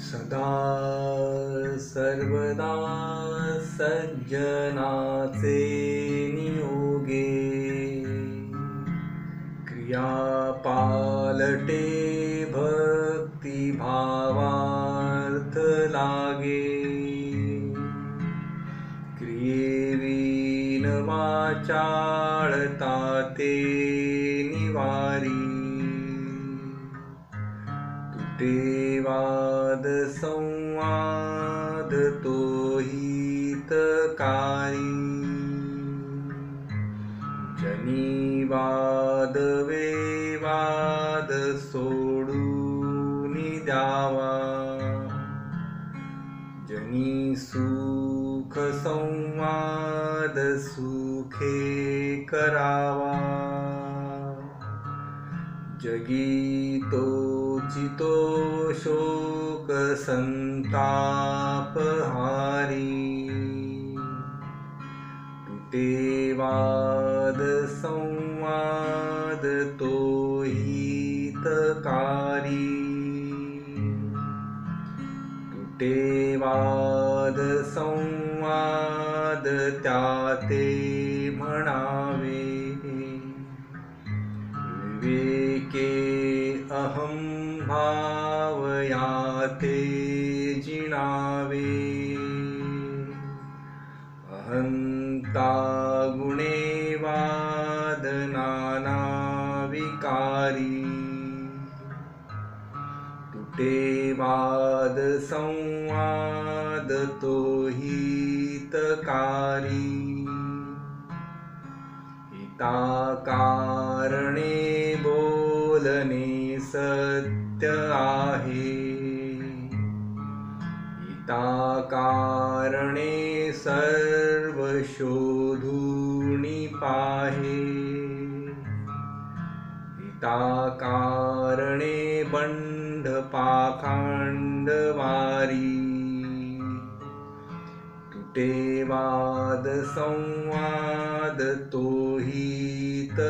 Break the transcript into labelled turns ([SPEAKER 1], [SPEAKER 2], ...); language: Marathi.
[SPEAKER 1] सदा सर्वदा सज्जनाचे नियोगे क्रिया पालटे भक्तिभावार्थ लागे क्रियेविन वाचाळता ते निवारी तुटे वाद संवाद तो हितकारी जनी वाद विवाद सोडून द्यावा जनी सुख संवाद सुखे करावा जगी तोचितो शोक संताप हारी तुटे वाद संवाद तो हितकारी तुटे वाद संवाद त्याते म्हणावे विवेके अहं भाव याते जिणावे अहंता गुणे वाद नाना विकारी तुटे वाद संवाद तो हितकारी कारणे बोलणे सत्य आहे कारणे सर्व शोधूनी पाहे कारणे बंध पाखंड वारी तुटे वाद संवाद तो हितकारी